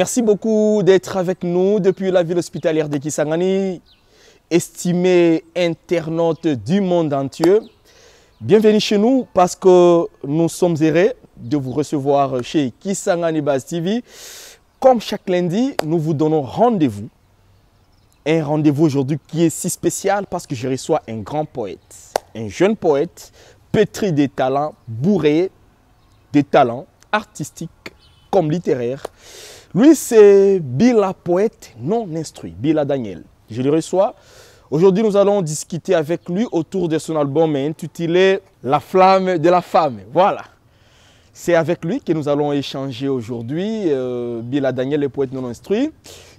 Merci beaucoup d'être avec nous depuis la ville hospitalière de Kisangani, estimés internautes du monde entier. Bienvenue chez nous parce que nous sommes heureux de vous recevoir chez Kisangani Buzz TV. Comme chaque lundi, nous vous donnons rendez-vous. Un rendez-vous aujourd'hui qui est si spécial parce que je reçois un grand poète, un jeune poète, pétri de talents, bourré de talents artistiques comme littéraires. Lui, c'est Bila, poète non instruit, Bila Daniel. Je le reçois. Aujourd'hui, nous allons discuter avec lui autour de son album intitulé La flamme de la femme. Voilà. C'est avec lui que nous allons échanger aujourd'hui. Bila Daniel, le poète non instruit,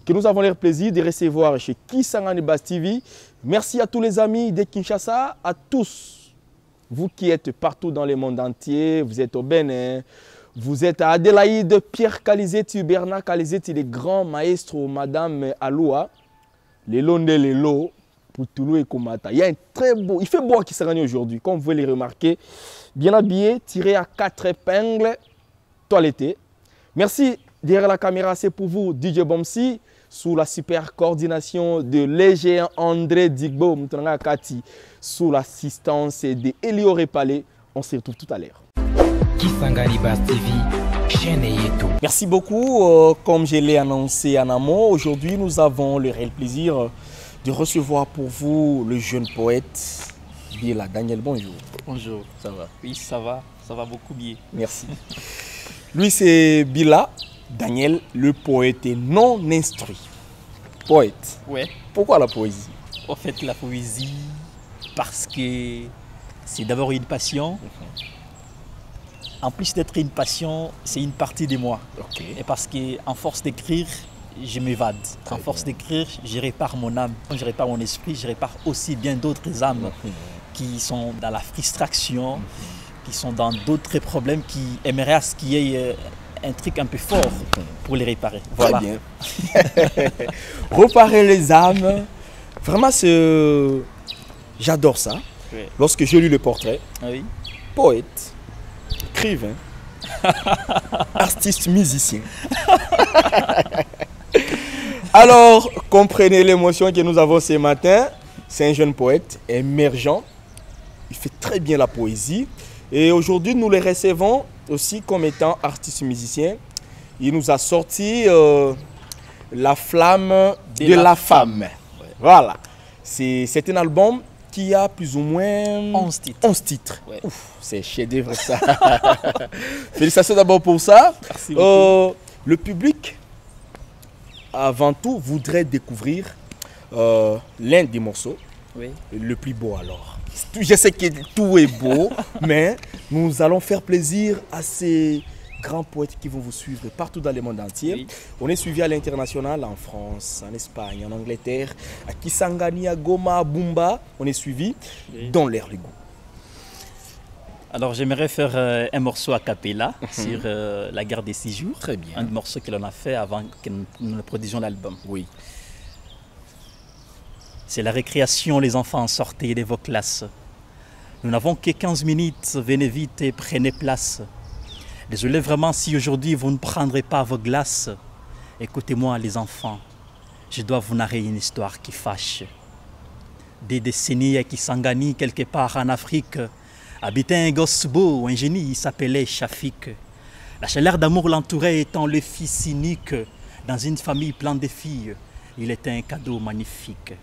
que nous avons le plaisir de recevoir chez Kisangani Buzz TV. Merci à tous les amis de Kinshasa, à tous, vous qui êtes partout dans le monde entier. Vous êtes au Bénin, vous êtes à Adélaïde, Pierre Kalizeti, Bernard Kalizeti, les grands maestros, Madame Aloua, les Londe, les Lo, Poutoulou et Komata. Il y a un très beau, il fait beau à Kisangani aujourd'hui, comme vous pouvez le remarquer. Bien habillé, tiré à 4 épingles, toiletté. Merci. Derrière la caméra, c'est pour vous, DJ Bomsi, sous la super coordination de l'égéant André Digbo Moutonanga Kati, sous l'assistance de Elio Repalé. On se retrouve tout à l'heure. Kisangani Buzz TV, chaîne Yeto. Merci beaucoup. Comme je l'ai annoncé en amont, aujourd'hui nous avons le réel plaisir de recevoir pour vous le jeune poète Bila Daniel. Bonjour. Bonjour. Ça va? Oui, ça va beaucoup bien. Merci. Lui, c'est Bila Daniel, le poète non instruit. Poète. Ouais. Pourquoi la poésie? En fait, la poésie, parce que c'est d'abord une passion. En plus d'être une passion, c'est une partie de moi. Ok. Et parce qu'en force d'écrire, je m'évade. En force d'écrire, je répare mon âme, je répare mon esprit, je répare aussi bien d'autres âmes qui sont dans la frustration, qui sont dans d'autres problèmes, qui aimeraient à ce qu'il y ait un truc un peu fort pour les réparer. Voilà. Très bien. Réparer les âmes. Vraiment, j'adore ça. Oui. Lorsque j'ai lu le portrait, Oui. poète, écrivain, artiste, musicien. Alors, comprenez l'émotion que nous avons ce matin. C'est un jeune poète émergent. Il fait très bien la poésie. Et aujourd'hui, nous le recevons aussi comme étant artiste musicien. Il nous a sorti La flamme de la femme. Ouais. Voilà. C'est un album qui a plus ou moins 11 titres. 11 titres. Ouais. Ouf, c'est chef-d'œuvre ça. Félicitations d'abord pour ça. Merci beaucoup. Le public, avant tout, voudrait découvrir l'un des morceaux. Oui. Le plus beau alors. Je sais que tout est beau, mais nous allons faire plaisir à ces grands poètes qui vont vous suivre partout dans le monde entier. Oui. On est suivi à l'international, en France, en Espagne, en Angleterre, à Kisangani, à Goma, à Bumba. On est suivi dans l'air les goûts. Alors j'aimerais faire un morceau a cappella sur la guerre des 6 jours. Très bien. Un morceau que l'on a fait avant que nous ne produisions l'album. Oui. C'est la récréation, les enfants sortez de vos classes. Nous n'avons que 15 minutes, venez vite et prenez place. Désolé vraiment si aujourd'hui vous ne prendrez pas vos glaces. Écoutez-moi les enfants, je dois vous narrer une histoire qui fâche. Des décennies à Kisangani, quelque part en Afrique, habitait un gosse beau, un génie, il s'appelait Shafik. La chaleur d'amour l'entourait étant le fils unique. Dans une famille pleine de filles, il était un cadeau magnifique.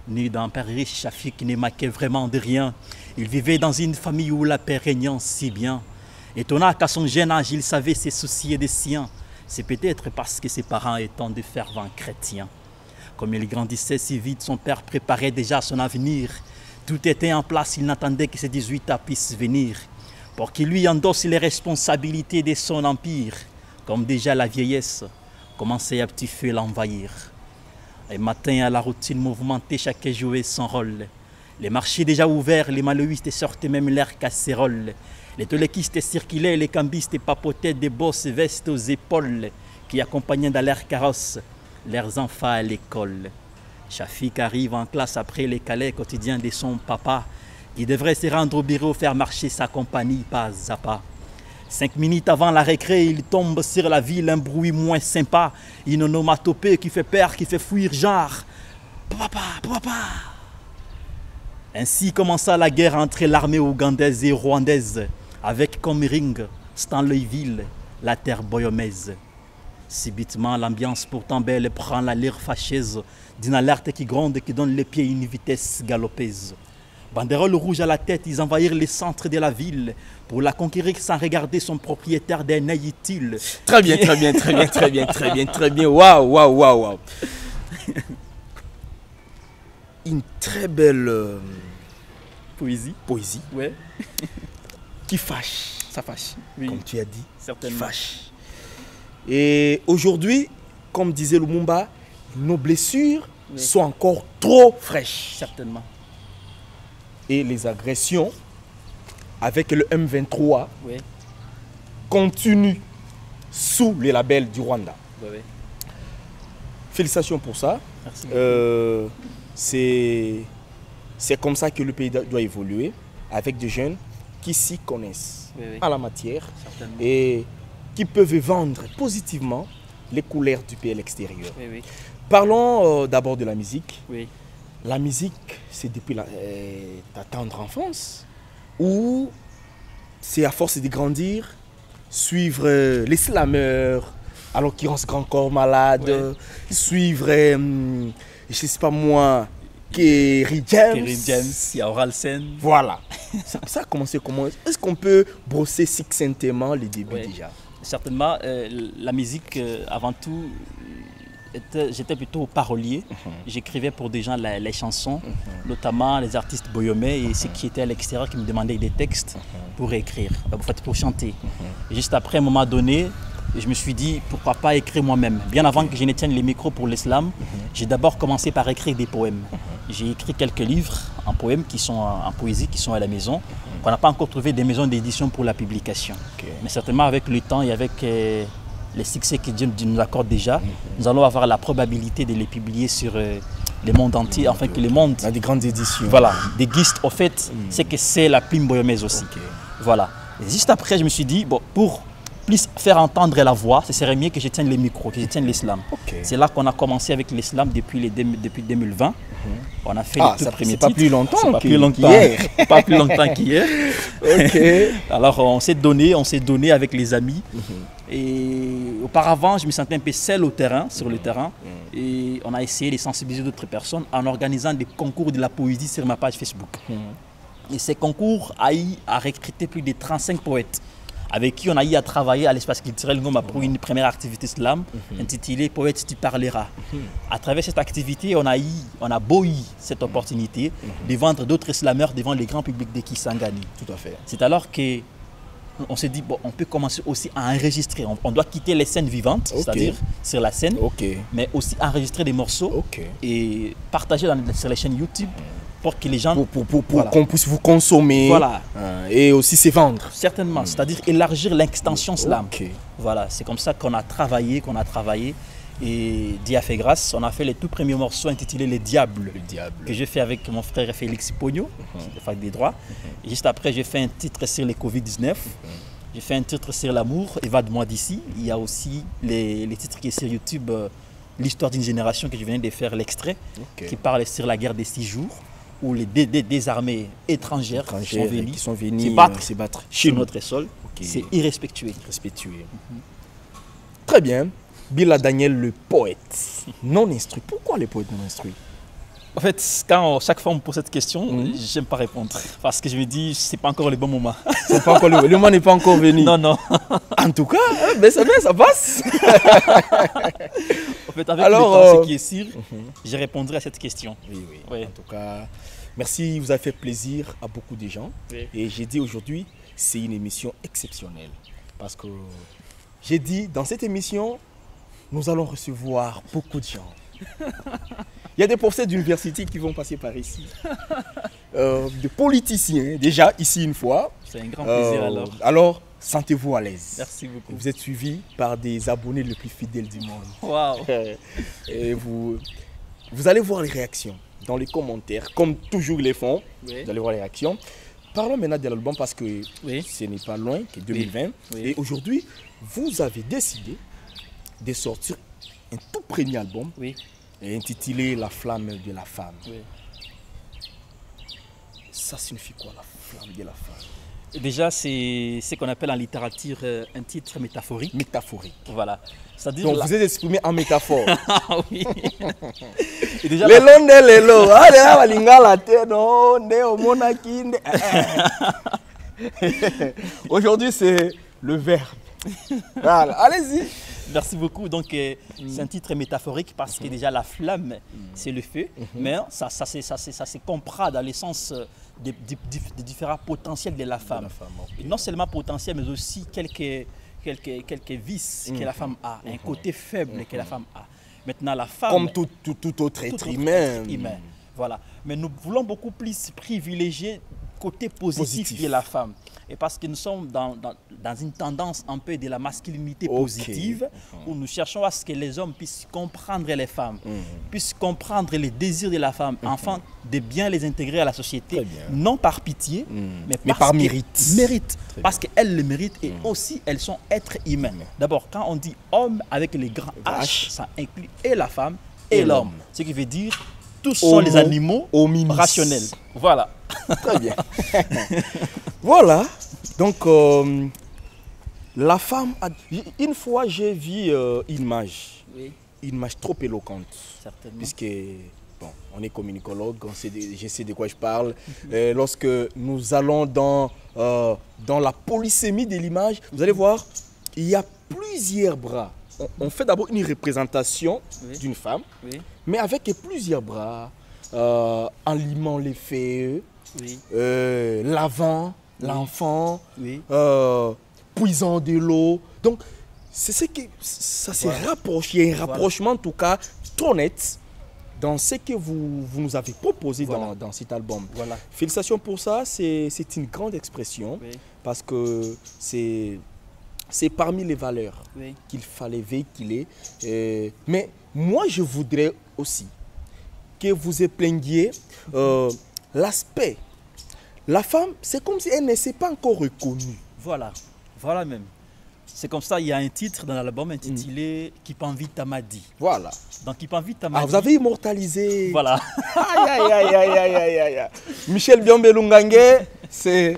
Né d'un père riche, Shafik ne manquait vraiment de rien. Il vivait dans une famille où la paix régnait si bien. Étonnant qu'à son jeune âge, il savait se soucier des siens. C'est peut-être parce que ses parents étaient de fervents chrétiens. Comme il grandissait si vite, son père préparait déjà son avenir. Tout était en place, il n'attendait que ses 18 ans puissent venir. Pour qu'il lui endosse les responsabilités de son empire. Comme déjà la vieillesse commençait à petit feu l'envahir. Un matin à la routine mouvementée, chacun jouait son rôle. Les marchés déjà ouverts, les maléistes sortaient même l'air casserole. Les toléquistes circulaient, les cambistes papotaient des bosses vestes aux épaules qui accompagnaient dans leur carrosse leurs enfants à l'école. Shafik arrive en classe après les calais quotidiens de son papa. Il devrait se rendre au bureau, faire marcher sa compagnie pas à pas. 5 minutes avant la récré, il tombe sur la ville un bruit moins sympa. Une onomatopée qui fait peur, qui fait fuir, genre papa, papa. Ainsi commença la guerre entre l'armée ougandaise et rwandaise, avec comme ring Stanleyville, la terre boyomaise. Subitement, l'ambiance pourtant belle prend l'allure fâcheuse d'une alerte qui gronde et qui donne les pieds à une vitesse galopeuse. Banderole rouge à la tête, ils envahirent les centres de la ville pour la conquérir sans regarder son propriétaire d'un œil utile. Très bien, très bien, très bien, très bien, très bien, très bien. Waouh, waouh, waouh, waouh. Une très belle Poésie. poésie Ouais, qui fâche, ça fâche. Oui, comme tu as dit, qui certainement. fâche. Et aujourd'hui, comme disait Lumumba, nos blessures Oui. sont encore trop fraîches. Certainement. Et les agressions avec le M23 Oui, continuent sous les labels du Rwanda. oui, oui. Félicitations pour ça. Merci. C'est comme ça que le pays doit évoluer, avec des jeunes qui s'y connaissent Oui, oui. à la matière Certainement. et qui peuvent vendre positivement les couleurs du pays à l'extérieur. Oui, oui, Parlons d'abord de la musique. oui. La musique, c'est depuis ta tendre enfance ou c'est à force de grandir, suivre les slameurs, alors qu'ils rendent grand corps malade, Ouais. suivre, je ne sais pas moi, Kerry James. Kerry James, il y a Oralsen. Voilà. Ça a commencé comment? Est-ce qu'on peut brosser succinctement les débuts Ouais. déjà? Certainement, la musique, avant tout, j'étais plutôt parolier. J'écrivais pour des gens les chansons, notamment les artistes boyomais et ceux qui étaient à l'extérieur qui me demandaient des textes pour écrire, en fait, pour chanter. Et juste après, à un moment donné, je me suis dit, pourquoi pas écrire moi-même. Bien avant que je ne tienne les micros pour l'islam, j'ai d'abord commencé par écrire des poèmes. J'ai écrit quelques livres en poèmes qui sont en poésie, qui sont à la maison. On n'a pas encore trouvé des maisons d'édition pour la publication. Ok. Mais certainement avec le temps et avec les succès que Dieu nous accorde déjà, nous allons avoir la probabilité de les publier sur le monde entier, afin que le monde, Dans des grandes éditions. voilà, déguste au fait, c'est que c'est la plume boyomaise aussi. Ok. Voilà. Et juste après, je me suis dit, bon, pour plus faire entendre la voix, ce serait mieux que je tienne les micros, que je tienne l'islam. Ok. C'est là qu'on a commencé avec l'islam depuis 2020. On a fait Ah, les tout ça- premiers c'est pas titres. plus longtemps C'est pas que- plus longtemps qu'hier. pas plus longtemps qu'hier. Ok. Alors on s'est donné avec les amis. Et auparavant, je me sentais un peu seul au terrain, sur le terrain. Et on a essayé de sensibiliser d'autres personnes en organisant des concours de la poésie sur ma page Facebook. Et ces concours a eu à recruter plus de 35 poètes avec qui on a eu à travailler à l'espace culturel Ngoma pour une première activité slam intitulée Poète tu parleras. À travers cette activité, on a beau eu cette opportunité de vendre d'autres slameurs devant les grands publics de Kisangani. Tout à fait. C'est alors que on s'est dit, bon, on peut commencer aussi à enregistrer. On doit quitter les scènes vivantes, Ok. c'est-à-dire sur la scène, Ok. mais aussi enregistrer des morceaux Ok. et partager sur les chaînes YouTube pour que les gens... Pour Voilà. qu'on puisse vous consommer. Voilà. Et aussi se vendre. Certainement, c'est-à-dire élargir l'extension slam. Ok. Voilà, c'est comme ça qu'on a travaillé. Et Dieu a fait grâce. On a fait les tout premiers morceaux intitulés Les Diables, Le diable. que j'ai fait avec mon frère Félix Pogno, de Fac des droits. Et juste après, j'ai fait un titre sur les Covid-19. J'ai fait un titre sur l'amour, Évade-moi d'ici. Il y a aussi les titres qui sont sur YouTube, l'histoire d'une génération que je venais de faire l'extrait, Ok. qui parle sur la guerre des 6 jours, où des armées étrangères Qui sont venus se se battre sur nous. notre sol. Ok. C'est irrespectueux. Respectueux. Très bien. Bila Daniel, le poète non instruit. Pourquoi les poètes non instruits? En fait, chaque fois on me pose cette question, j'aime pas répondre. Parce que je me dis, c'est pas encore le bon moment. C'est pas encore le moment n'est pas encore venu. Non, non. En tout cas, ça passe. En fait, avec Alors, le temps, ce qui est sûr, je répondrai à cette question. Oui, oui. Oui. En tout cas, merci. Vous avez fait plaisir à beaucoup de gens. Oui. Et j'ai dit aujourd'hui, c'est une émission exceptionnelle. Parce que j'ai dit, dans cette émission, nous allons recevoir beaucoup de gens. Il y a des professeurs d'université qui vont passer par ici. Des politiciens, déjà ici une fois. C'est un grand plaisir Alors, sentez-vous à l'aise. Merci beaucoup. Vous êtes suivis par des abonnés les plus fidèles du monde. Waouh. Et vous allez voir les réactions dans les commentaires, comme toujours ils les font. Oui. Vous allez voir les réactions. Parlons maintenant de l'album parce que Oui. ce n'est pas loin que 2020. Oui. Et aujourd'hui, vous avez décidé de sortir un tout premier album Oui. intitulé La flamme de la femme. Oui. Ça signifie quoi, la flamme de la femme? Déjà, c'est ce qu'on appelle en littérature un titre métaphorique. Métaphorique. Voilà. C'est-à-dire Donc la- vous êtes exprimé en métaphore. Ah oui. Et déjà, Lelo nde lelo. Allez, balinga la te no nde omonaki nde. Aujourd'hui, c'est le verbe. Voilà, allez-y. merci beaucoup. Donc, c'est un titre métaphorique parce que déjà, la flamme, c'est le feu. Mais ça se comprend dans l'essence des différents potentiels de la femme. Et non seulement potentiel, mais aussi quelques vices que la femme a, un côté faible que la femme a. Maintenant, la femme... Comme tout autre tout être autre humain. être humain. Voilà. Mais nous voulons beaucoup plus privilégier le côté positif de la femme. Et parce que nous sommes dans une tendance un peu de la masculinité Ok. positive, où nous cherchons à ce que les hommes puissent comprendre les femmes, puissent comprendre les désirs de la femme, afin de bien les intégrer à la société, Très bien. non par pitié, mais par parce mérite. Mérite. Très Parce qu'elles le méritent et aussi elles sont êtres humains. D'abord, quand on dit homme avec les grands H, ça inclut et la femme et Et l'homme. l'homme. Ce qui veut dire tous sont les animaux hominis. rationnels. Voilà. Très bien. Voilà. Donc, la femme a... Une fois, j'ai vu une image trop éloquente. Certainement. Puisque, bon, on est communicologue, je sais de quoi je parle. Lorsque nous allons dans la polysémie de l'image, vous allez voir, il y a plusieurs bras. On fait d'abord une représentation Oui. d'une femme, Oui, mais avec plusieurs bras, en limant les feux, oui, l'avant, l'enfant, oui. puisant de l'eau. Donc, c'est ce que ça se rapproche. Il y a un rapprochement, en tout cas, trop net dans ce que vous nous avez proposé Voilà. dans cet album. Voilà. Félicitations pour ça. C'est une grande expression Oui, parce que c'est parmi les valeurs oui. qu'il fallait véhiculer. Mais moi, je voudrais aussi que vous épingliez l'aspect. La femme, c'est comme si elle ne s'est pas encore reconnue. Voilà. Voilà même. C'est comme ça, il y a un titre dans l'album intitulé Kipanvi Tamadi. Voilà. Dans Kipanvi Tamadi. Ah, vous avez immortalisé. Voilà. Aïe, aïe, aïe, aïe, aïe, aïe, aïe. Michel Biombe-Lungange, c'est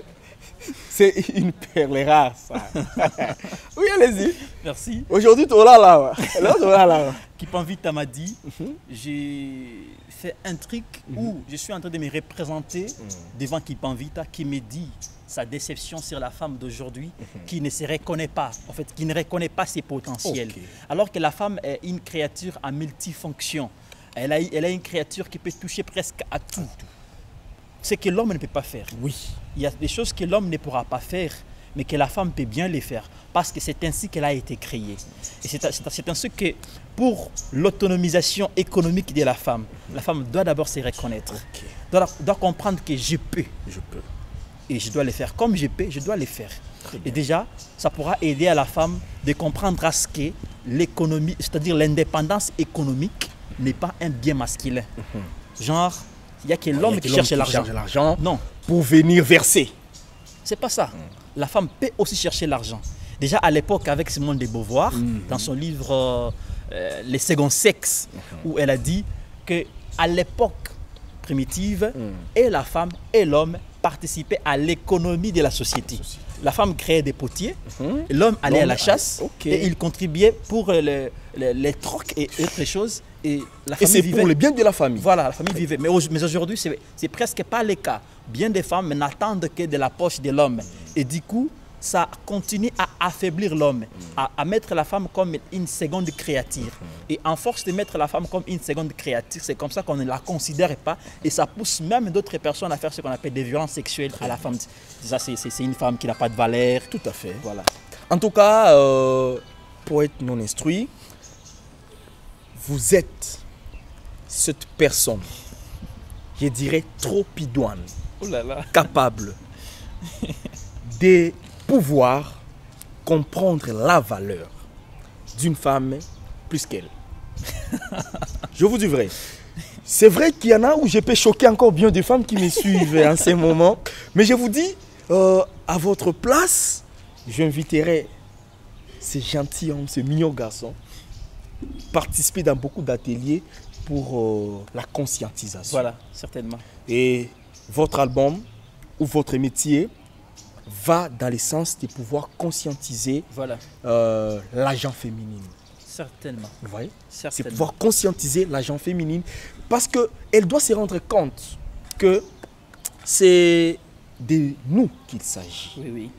une perle rare, ça. Oui, allez-y. Merci. Aujourd'hui, tu es là. Kipanvi Tamadi, j'ai fait un truc où je suis en train de me représenter devant Kipanvita qui me dit sa déception sur la femme d'aujourd'hui qui ne se reconnaît pas, en fait, qui ne reconnaît pas ses potentiels. Ok. Alors que la femme est une créature à multifonction. Elle a une créature qui peut toucher presque à tout. Ce que l'homme ne peut pas faire. Oui. Il y a des choses que l'homme ne pourra pas faire, mais que la femme peut bien les faire, parce que c'est ainsi qu'elle a été créée. Et c'est ainsi que, pour l'autonomisation économique de la femme doit d'abord se reconnaître, doit comprendre que je peux. Et je dois le faire. Comme je peux, je dois le faire. Et déjà, ça pourra aider à la femme de comprendre à ce que l'économie, c'est-à-dire l'indépendance économique, n'est pas un bien masculin. Genre, il n'y a que l'homme qui cherche l'argent. Non, Pour venir verser. c'est pas ça. La femme peut aussi chercher l'argent. Déjà à l'époque, avec Simone de Beauvoir, dans son livre Les seconds sexes, où elle a dit qu'à l'époque primitive, et la femme et l'homme participaient à l'économie de la société. La femme créait des potiers, l'homme allait à la chasse, et il contribuait pour les trocs et autres choses. Et la Et famille c'est vivait. pour le bien de la famille. Voilà, la famille vivait. Mais aujourd'hui, c'est presque pas le cas. Bien des femmes n'attendent que de la poche de l'homme. Et du coup, ça continue à affaiblir l'homme, à mettre la femme comme une seconde créature. Et en force de mettre la femme comme une seconde créature, c'est comme ça qu'on ne la considère pas. Et ça pousse même d'autres personnes à faire ce qu'on appelle des violences sexuelles à la femme. Ça, c'est une femme qui n'a pas de valeur. Tout à fait. Voilà. En tout cas, poète non instruit, vous êtes cette personne, je dirais trop idoine, Oh là là. capable de pouvoir comprendre la valeur d'une femme plus qu'elle. Je vous dis vrai. c'est vrai qu'il y en a où je peux choquer encore bien des femmes qui me suivent en ces moments. Mais je vous dis, à votre place, j'inviterai ces gentilshommes, ces mignons garçons, participer dans beaucoup d'ateliers pour la conscientisation. Voilà, certainement. Et votre album ou votre métier va dans le sens de pouvoir conscientiser Voilà, l'agent féminine. certainement. Vous voyez? C'est Certainement. pouvoir conscientiser l'agent féminine parce qu'elle doit se rendre compte que c'est de nous qu'il s'agit. Oui, oui.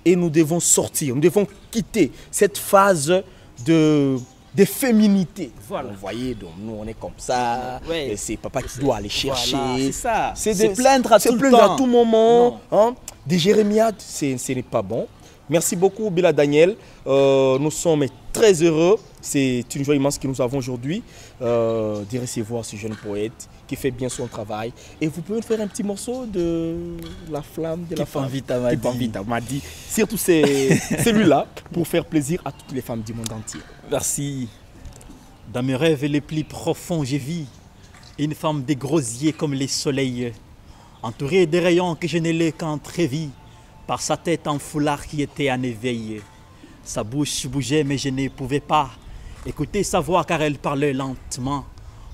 Et nous devons sortir, nous devons quitter cette phase de féminité. Voilà. Vous voyez, donc nous on est comme ça, Ouais. et c'est papa qui doit aller chercher. Voilà, c'est ça. C'est Se plaindre à se tout le plaindre temps. à tout moment. Hein. Des jérémiades, ce n'est pas bon. Merci beaucoup, Bila Daniel. Nous sommes très heureux. C'est une joie immense que nous avons aujourd'hui de recevoir ce jeune poète qui fait bien son travail. Et vous pouvez faire un petit morceau de La Flamme de la Femme. M'a dit. Surtout celui-là pour faire plaisir à toutes les femmes du monde entier. Merci. Dans mes rêves les plus profonds, j'ai vu une femme des gros yeux comme les soleils, entourée des rayons que je ne l'ai qu'entrevis, par sa tête en foulard qui était en éveil. Sa bouche bougeait mais je ne pouvais pas écouter sa voix car elle parlait lentement.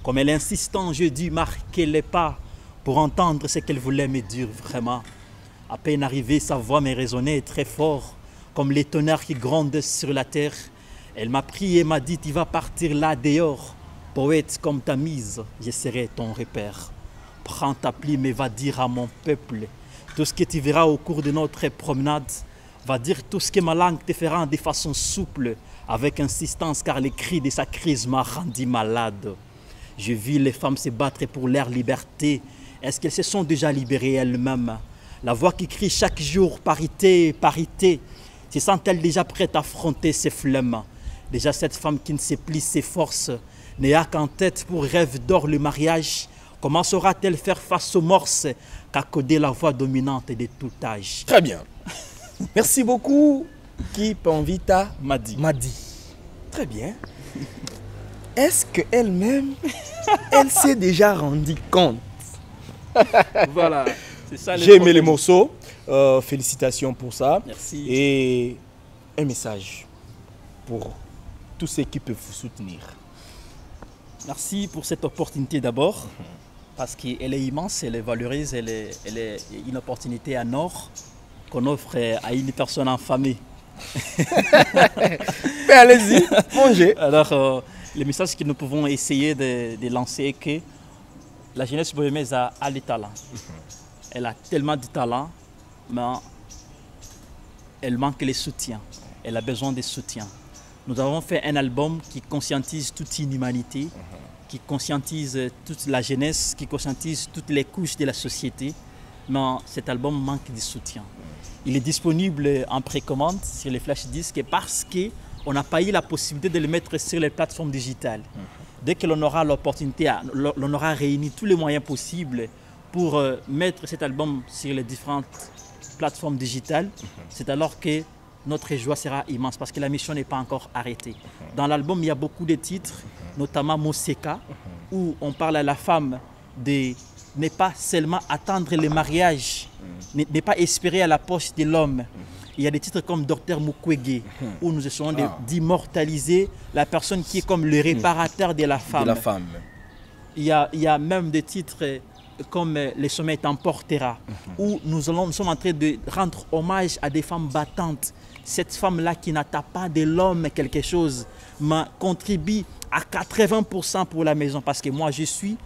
Comme elle insistant, je dû marquer les pas pour entendre ce qu'elle voulait me dire vraiment. À peine arrivée, sa voix me résonnait très fort, comme les tonnerres qui grondent sur la terre. Elle m'a pris et m'a dit, tu vas partir là dehors. Poète comme ta mise, je serai ton repère. Prends ta plume et va dire à mon peuple tout ce que tu verras au cours de notre promenade. Va dire tout ce que ma langue te fera de façon souple, avec insistance, car les cris de sa crise m'a rendu malade. Je vis les femmes se battre pour leur liberté. Est-ce qu'elles se sont déjà libérées elles-mêmes? La voix qui crie chaque jour, parité, parité, se sent-elle déjà prête à affronter ses flemmes? Déjà cette femme qui ne sait plus ses forces, n'ayant qu'en tête pour rêve d'or le mariage, comment saura-t-elle faire face aux morses qu'accoder la voix dominante de tout âge? Très bien. Merci beaucoup. Qui Panvita Madi. Madi. Très bien. Est-ce qu'elle-même, elle s'est déjà rendue compte? Voilà, c'est ça. J'ai aimé les morceaux. Félicitations pour ça. Merci. Et un message pour tous ceux qui peuvent vous soutenir. Merci pour cette opportunité d'abord, parce qu'elle est immense, elle est valeureuse, elle est une opportunité en or qu'on offre à une personne affamée. Mais allez-y, mangez. Alors, le message que nous pouvons essayer de lancer est que la jeunesse bohémienne a le talent. Elle a tellement de talent, mais elle manque les soutiens. Elle a besoin de soutien. Nous avons fait un album qui conscientise toute une humanité, qui conscientise toute la jeunesse, qui conscientise toutes les couches de la société. Mais cet album manque de soutien. Il est disponible en précommande sur les flash disques parce qu'on n'a pas eu la possibilité de le mettre sur les plateformes digitales. Dès que l'on aura l'opportunité, l'on aura réuni tous les moyens possibles pour mettre cet album sur les différentes plateformes digitales, c'est alors que notre joie sera immense parce que la mission n'est pas encore arrêtée. Dans l'album, il y a beaucoup de titres, notamment Moseka, où on parle à la femme de ne pas seulement attendre le mariage, ne pas espérer à la poche de l'homme. Il y a des titres comme Docteur Mukwege, où nous essayons d'immortaliser la personne qui est comme le réparateur de la femme. Il y a même des titres comme Le sommet t'emportera, où nous sommes en train de rendre hommage à des femmes battantes. Cette femme-là qui n'attend pas de l'homme quelque chose, mais contribue à 80% pour la maison. Parce que moi, je suis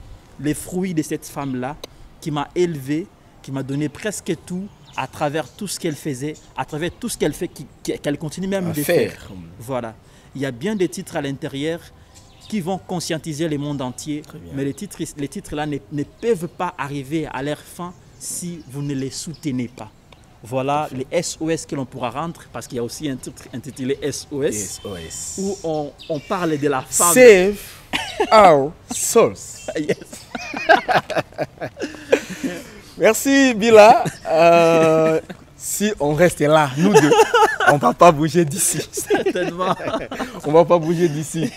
le fruit de cette femme-là qui m'a élevé, qui m'a donné presque tout à travers tout ce qu'elle faisait, à travers tout ce qu'elle fait, qu'elle continue même de faire. Voilà. Il y a bien des titres à l'intérieur qui vont conscientiser le monde entier, mais les titres-là ne peuvent pas arriver à leur fin si vous ne les soutenez pas. Voilà les SOS que l'on pourra rendre, parce qu'il y a aussi un titre intitulé SOS, où on parle de la femme. Save our souls. Yes. Merci Bila. si on reste là, nous deux, on ne va pas bouger d'ici. Certainement. On ne va pas bouger d'ici.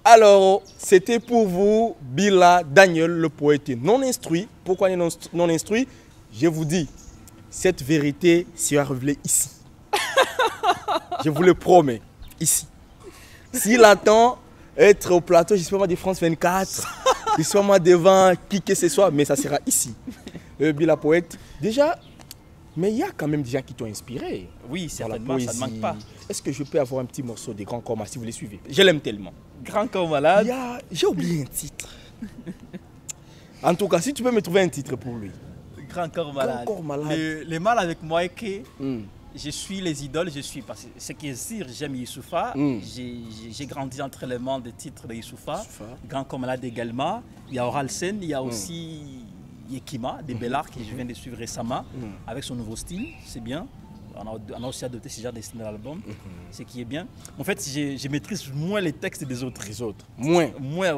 Alors, c'était pour vous, Bila Daniel, le poète non instruit. Pourquoi non instruit? Je vous dis, cette vérité sera révélée ici. Je vous le promets, ici. S'il attend être au plateau, je sais pas moi, de France 24, je sais pas moi devant qui que ce soit, mais ça sera ici. Bila poète. Déjà, mais il y a quand même des gens qui t'ont inspiré. Oui, certainement, ça ne manque pas. Est-ce que je peux avoir un petit morceau de Grand Corps Malade si vous les suivez? Je l'aime tellement. Grand Corps Malade. J'ai oublié un titre. En tout cas, si tu peux me trouver un titre pour lui. Grand Corps Malade. Grand Corps Malade. Le mal avec moi est que je suis les idoles, parce que ce qui est sûr, j'aime Youssoufa. J'ai grandi entre les mains des titres de Youssoufa. Grand Corps Malade également. Il y a Oral Sen, il y a aussi Yekima, des Bellards que je viens de suivre récemment, avec son nouveau style, c'est bien. On a aussi adopté ce genre de style dans l'album, ce qui est bien. En fait, je maîtrise moins les textes des autres. Moins,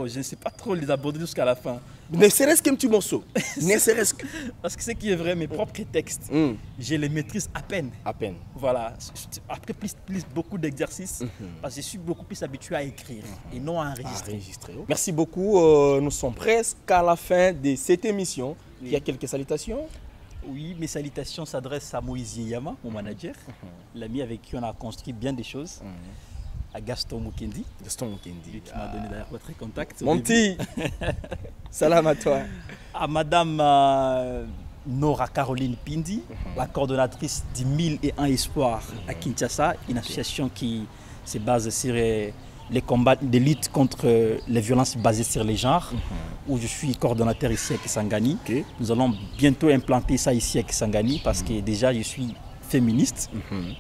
je ne sais pas trop les aborder jusqu'à la fin. Ne serait-ce qu'un petit morceau. Ne serait-ce que... Parce que ce qui est vrai, mes propres textes, je les maîtrise à peine. À peine. Voilà. Après, beaucoup d'exercices, parce que je suis beaucoup plus habitué à écrire et non à enregistrer. Merci beaucoup. Nous sommes presque à la fin de cette émission. Il y a quelques salutations. Oui, mes salutations s'adressent à Moïse Yama, mon manager, l'ami avec qui on a construit bien des choses. À Gaston Mukendi. Lui qui m'a donné d'ailleurs votre contact. Mon petit, salam à toi. À Madame Nora Caroline Pindi, la coordonnatrice du 1001 Espoir à Kinshasa, une association qui se base sur les combats de lutte contre les violences basées sur les genres, où je suis coordonnateur ici à Kisangani. Nous allons bientôt implanter ça ici à Kisangani parce que déjà je suis féministe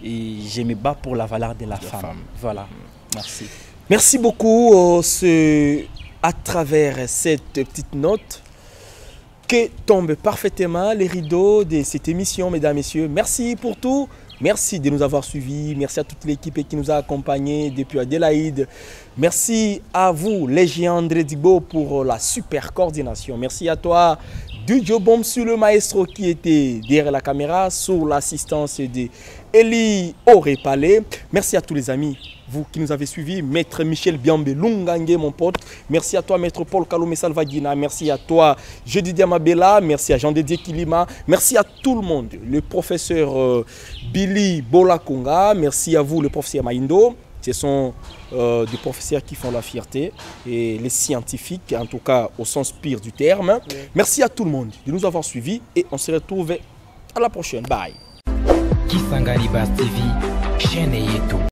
et je me bats pour la valeur de la femme. Voilà, merci. Merci beaucoup. C'est à travers cette petite note que tombent parfaitement les rideaux de cette émission, mesdames, messieurs. Merci pour tout. Merci de nous avoir suivis. Merci à toute l'équipe qui nous a accompagnés depuis Adélaïde. Merci à vous, Légiandre Digbo, pour la super coordination. Merci à toi, Dudio Bomb, sur le maestro qui était derrière la caméra, sous l'assistance de Eli Orepale. Merci à tous les amis, vous qui nous avez suivis. Maître Michel Biambe Lungange, mon pote. Merci à toi, Maître Paul Kalome Salvadina. Merci à toi, Jeudi Diamabella. Merci à Jean-Dédié Kilima. Merci à tout le monde. Le professeur Billy Bolakonga. Merci à vous, le professeur Maindo. Ce sont des professeurs qui font la fierté et les scientifiques, en tout cas au sens pire du terme. Merci à tout le monde de nous avoir suivis et on se retrouve à la prochaine. Bye. Kisangani Bass TV, chaîne Yetu.